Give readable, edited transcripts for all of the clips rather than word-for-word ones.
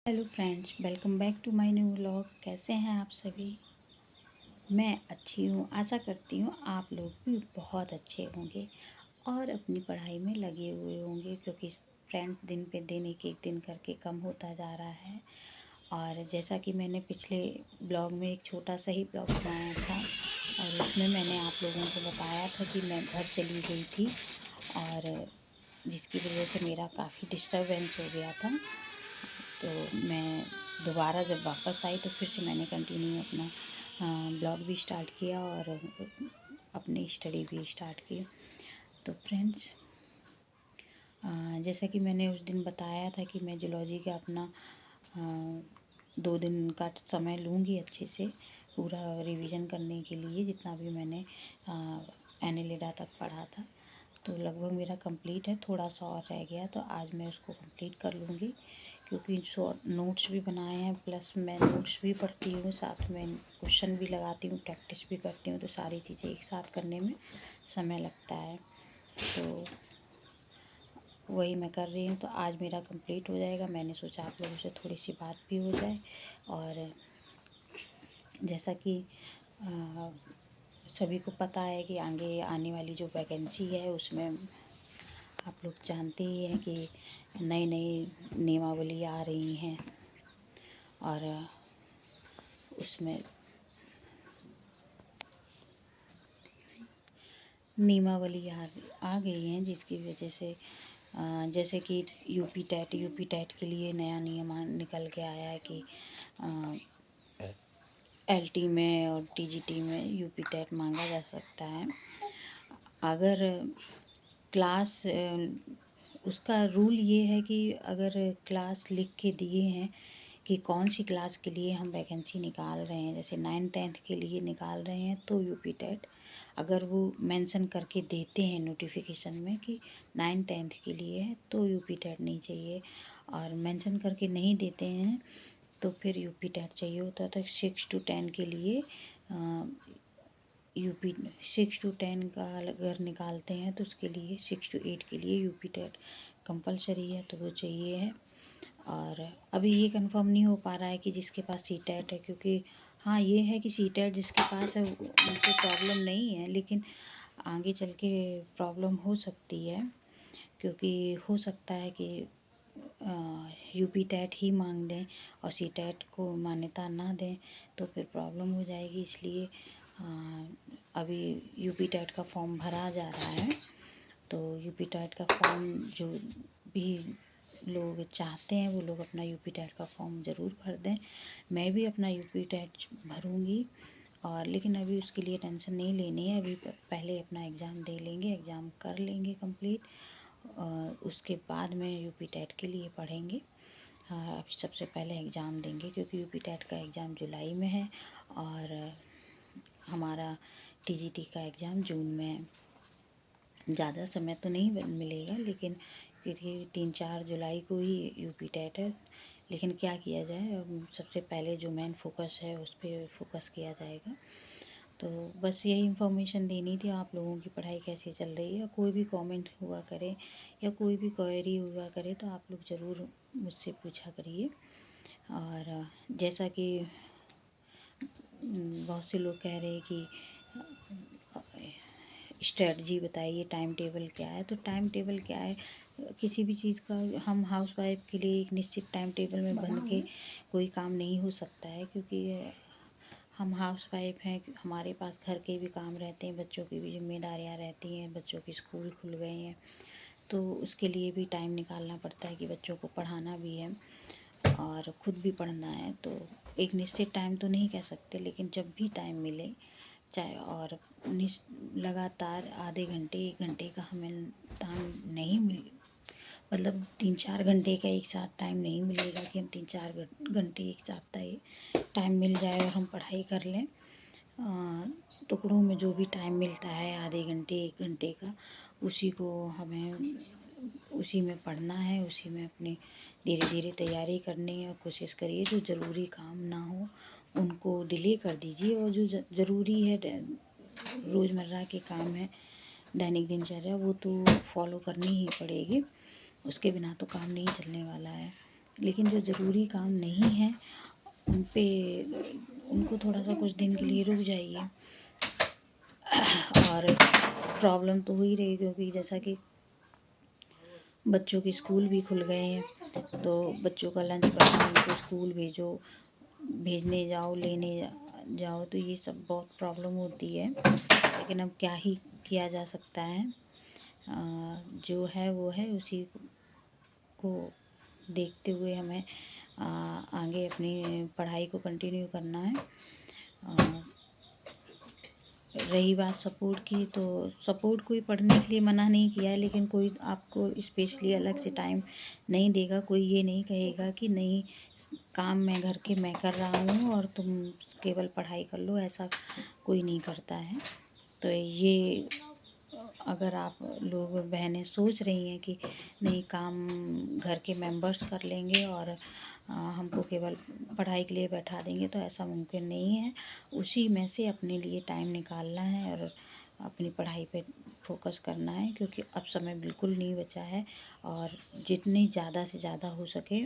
Hello friends, welcome back to my new vlog. कैसे हैं आप सभी? मैं अच्छी हूँ। आशा करती हूँ आप लोग भी बहुत अच्छे होंगे और अपनी पढ़ाई में लगे हुए होंगे, क्योंकि फ्रेंड्स दिन पे दिन एक दिन करके कम होता जा रहा है। और जैसा कि मैंने पिछले ब्लॉग में एक छोटा सा ही ब्लॉग बनाया था और उसमें मैंने आप लोगों को बताया था कि मैं घर चली गई थी और जिसकी वजह से मेरा काफ़ी डिस्टर्बेंस हो गया था। तो मैं दोबारा जब वापस आई तो फिर से मैंने कंटिन्यू अपना ब्लॉग भी स्टार्ट किया और अपनी स्टडी भी स्टार्ट की। तो फ्रेंड्स, जैसा कि मैंने उस दिन बताया था कि मैं जूलॉजी का अपना 2 दिन का समय लूँगी अच्छे से पूरा रिवीजन करने के लिए, जितना भी मैंने एनिलिडा तक पढ़ा था। तो लगभग मेरा कंप्लीट है, थोड़ा सा और रह गया तो आज मैं उसको कंप्लीट कर लूँगी, क्योंकि शॉर्ट नोट्स भी बनाए हैं, प्लस मैं नोट्स भी पढ़ती हूँ, साथ में क्वेश्चन भी लगाती हूँ, प्रैक्टिस भी करती हूँ। तो सारी चीज़ें एक साथ करने में समय लगता है, तो वही मैं कर रही हूँ। तो आज मेरा कंप्लीट हो जाएगा। मैंने सोचा आप लोगों से थोड़ी सी बात भी हो जाए। और जैसा कि सभी को पता है कि आगे आने वाली जो वैकेंसी है उसमें आप लोग जानते ही हैं कि नई नई नियमावली आ रही हैं और उसमें नियमावली आ गई हैं, जिसकी वजह से जैसे कि यूपी टेट के लिए नया नियम निकल के आया है कि एलटी में और टीजीटी में यूपी टेट मांगा जा सकता है। अगर क्लास उसका रूल ये है कि अगर क्लास लिख के दिए हैं कि कौन सी क्लास के लिए हम वैकेंसी निकाल रहे हैं, जैसे 9th-10th के लिए निकाल रहे हैं तो यूपी टेट अगर वो मेंशन करके देते हैं नोटिफिकेशन में कि 9th-10th के लिए है तो यूपी टेट नहीं चाहिए, और मेंशन करके नहीं देते हैं तो फिर यूपी टेट चाहिए होता है। तो 6 to 10 के लिए यूपी 6 to 10 का अगर निकालते हैं तो उसके लिए 6 to 8 के लिए यूपी टेट कंपलसरी है, तो वो चाहिए है। और अभी ये कंफर्म नहीं हो पा रहा है कि जिसके पास सी टेट है, क्योंकि हाँ ये है कि सी टेट जिसके पास है उनको प्रॉब्लम नहीं है, लेकिन आगे चल के प्रॉब्लम हो सकती है, क्योंकि हो सकता है कि यूपी टेट ही मांग दें और सी टेट को मान्यता ना दें तो फिर प्रॉब्लम हो जाएगी। इसलिए अभी यूपी टेट का फॉर्म भरा जा रहा है। तो यूपी टेट का फॉर्म जो भी लोग चाहते हैं वो लोग अपना यूपी टेट का फॉर्म ज़रूर भर दें। मैं भी अपना यूपी टेट भरूँगी, और लेकिन अभी उसके लिए टेंशन नहीं लेनी है। अभी पहले अपना एग्ज़ाम दे लेंगे, एग्ज़ाम कर लेंगे कंप्लीट, उसके बाद में यूपी टेट के लिए पढ़ेंगे। अभी सबसे पहले एग्ज़ाम देंगे, क्योंकि यूपी टेट का एग्ज़ाम जुलाई में है और हमारा टीजीटी का एग्ज़ाम जून में है। ज़्यादा समय तो नहीं मिलेगा, लेकिन क्योंकि 3-4 जुलाई को ही यूपी टेट है, लेकिन क्या किया जाए, अब सबसे पहले जो मेन फोकस है उस पर फोकस किया जाएगा। तो बस यही इन्फॉर्मेशन देनी थी। आप लोगों की पढ़ाई कैसी चल रही है? कोई भी कमेंट हुआ करे या कोई भी क्वेरी हुआ करे तो आप लोग ज़रूर मुझसे पूछा करिए। और जैसा कि बहुत से लोग कह रहे हैं कि स्ट्रेटजी बताइए, टाइम टेबल क्या है? तो टाइम टेबल क्या है, किसी भी चीज़ का हम हाउसवाइफ के लिए एक निश्चित टाइम टेबल में बंध के कोई काम नहीं हो सकता है, क्योंकि हम हाउसवाइफ हैं, हमारे पास घर के भी काम रहते हैं, बच्चों की भी जिम्मेदारियां रहती हैं, बच्चों के स्कूल खुल गए हैं तो उसके लिए भी टाइम निकालना पड़ता है कि बच्चों को पढ़ाना भी है और ख़ुद भी पढ़ना है। तो एक निश्चित टाइम तो नहीं कह सकते, लेकिन जब भी टाइम मिले चाहे, और लगातार आधे घंटे 1 घंटे का हमें टाइम नहीं मतलब 3-4 घंटे का एक साथ टाइम नहीं मिलेगा कि हम 3-4 घंटे एक साथ टाइम मिल जाए और हम पढ़ाई कर लें। टुकड़ों में जो भी टाइम मिलता है आधे घंटे 1 घंटे का, उसी को हमें उसी में पढ़ना है, उसी में अपनी धीरे धीरे तैयारी करनी है। और कोशिश करिए जो ज़रूरी काम ना हो उनको डिले कर दीजिए, और जो ज़रूरी है रोज़मर्रा के काम है, दैनिक दिनचर्या, वो तो फॉलो करनी ही पड़ेगी, उसके बिना तो काम नहीं चलने वाला है। लेकिन जो ज़रूरी काम नहीं है उन पे उनको थोड़ा सा कुछ दिन के लिए रुक जाइए। और प्रॉब्लम तो हो ही रही, क्योंकि जैसा कि बच्चों के स्कूल भी खुल गए हैं, तो बच्चों का लंच बनाओ, उनको स्कूल भेजो, भेजने जाओ, लेने जाओ, तो ये सब बहुत प्रॉब्लम होती है। लेकिन अब क्या ही किया जा सकता है, जो है वो है, उसी को देखते हुए हमें आगे अपनी पढ़ाई को कंटिन्यू करना है। रही बात सपोर्ट की, तो सपोर्ट कोई पढ़ने के लिए मना नहीं किया है, लेकिन कोई आपको स्पेशली अलग से टाइम नहीं देगा। कोई ये नहीं कहेगा कि नहीं, काम मैं घर के मैं कर रहा हूँ और तुम केवल पढ़ाई कर लो, ऐसा कोई नहीं करता है। तो ये अगर आप लोग बहनें सोच रही हैं कि नहीं, काम घर के मेंबर्स कर लेंगे और हमको केवल पढ़ाई के लिए बैठा देंगे, तो ऐसा मुमकिन नहीं है। उसी में से अपने लिए टाइम निकालना है और अपनी पढ़ाई पे फोकस करना है, क्योंकि अब समय बिल्कुल नहीं बचा है। और जितनी ज़्यादा से ज़्यादा हो सके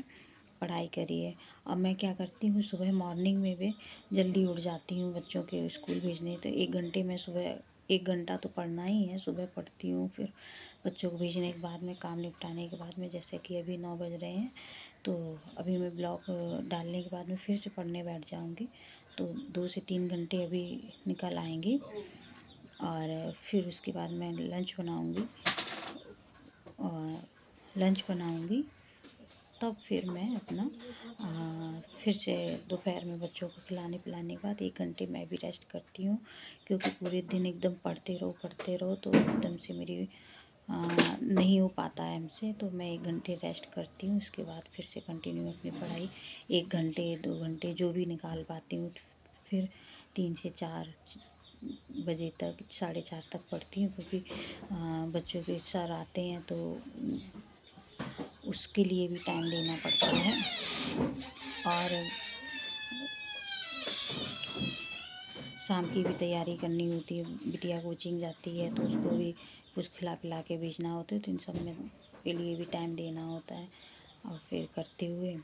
पढ़ाई करिए। अब मैं क्या करती हूँ, सुबह मॉर्निंग में भी जल्दी उठ जाती हूँ बच्चों के स्कूल भेजने, तो 1 घंटे में सुबह 1 घंटा तो पढ़ना ही है, सुबह पढ़ती हूँ। फिर बच्चों को भेजने के बाद में, काम निपटाने के बाद में, जैसे कि अभी 9 बज रहे हैं, तो अभी मैं ब्लॉग डालने के बाद में फिर से पढ़ने बैठ जाऊँगी। तो 2 से 3 घंटे अभी निकल आएंगे। और फिर उसके बाद मैं लंच बनाऊँगी। तब फिर मैं अपना फिर से दोपहर में बच्चों को खिलाने पिलाने के बाद 1 घंटे मैं भी रेस्ट करती हूँ, क्योंकि पूरे दिन एकदम पढ़ते रहो तो एकदम से मेरी नहीं हो पाता है हमसे। तो मैं 1 घंटे रेस्ट करती हूँ, उसके बाद फिर से कंटिन्यू अपनी पढ़ाई 1 घंटे 2 घंटे जो भी निकाल पाती हूँ, फिर 3 से 4 बजे तक, 4:30 तक पढ़ती हूँ, क्योंकि बच्चों के सर आते हैं तो उसके लिए भी टाइम देना पड़ता है। और शाम की भी तैयारी करनी होती है, बिटिया कोचिंग जाती है तो उसको भी कुछ खिला पिला के भेजना होता है, तो इन सब में के लिए भी टाइम देना होता है। और फिर करते हुए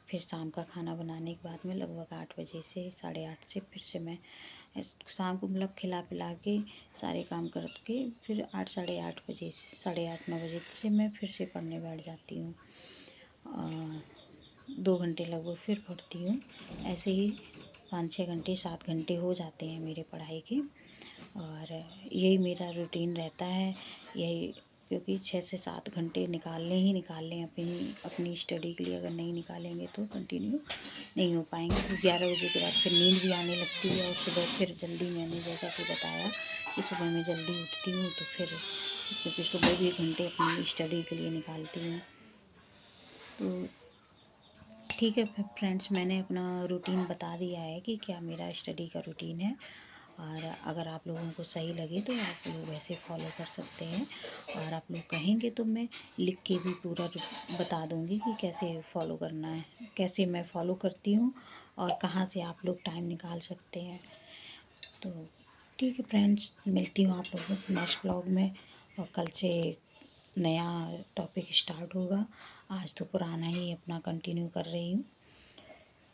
फिर शाम का खाना बनाने के बाद में लगभग 8 बजे से 8:30 से फिर से मैं शाम को मतलब खिला पिला के सारे काम करके फिर 8 8:30 बजे से 8:30 9 बजे से मैं फिर से पढ़ने बैठ जाती हूँ। 2 घंटे लगभग फिर पढ़ती हूँ। ऐसे ही 5 6 घंटे 7 घंटे हो जाते हैं मेरे पढ़ाई के। और यही मेरा रूटीन रहता है, यही, क्योंकि 6 से 7 घंटे निकालने ही निकालने अपनी अपनी स्टडी के लिए। अगर नहीं निकालेंगे तो कंटिन्यू नहीं हो पाएंगे। फिर 11 बजे के बाद फिर नींद भी आने लगती है, और सुबह फिर जल्दी, मैंने जैसा कि बताया कि सुबह मैं जल्दी उठती हूँ, तो फिर क्योंकि सुबह भी 1 घंटे अपनी स्टडी के लिए निकालती हूँ। तो ठीक है फ्रेंड्स, मैंने अपना रूटीन बता दिया है कि क्या मेरा स्टडी का रूटीन है। और अगर आप लोगों को सही लगे तो आप लोग वैसे फॉलो कर सकते हैं, और आप लोग कहेंगे तो मैं लिख के भी पूरा बता दूंगी कि कैसे फॉलो करना है, कैसे मैं फॉलो करती हूँ और कहाँ से आप लोग टाइम निकाल सकते हैं। तो ठीक है फ्रेंड्स, मिलती हूँ आप लोगों से नेक्स्ट ब्लॉग में, और कल से नया टॉपिक स्टार्ट होगा। आज तो पुराना ही अपना कंटिन्यू कर रही हूँ।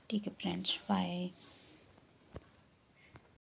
ठीक है फ्रेंड्स, बाय।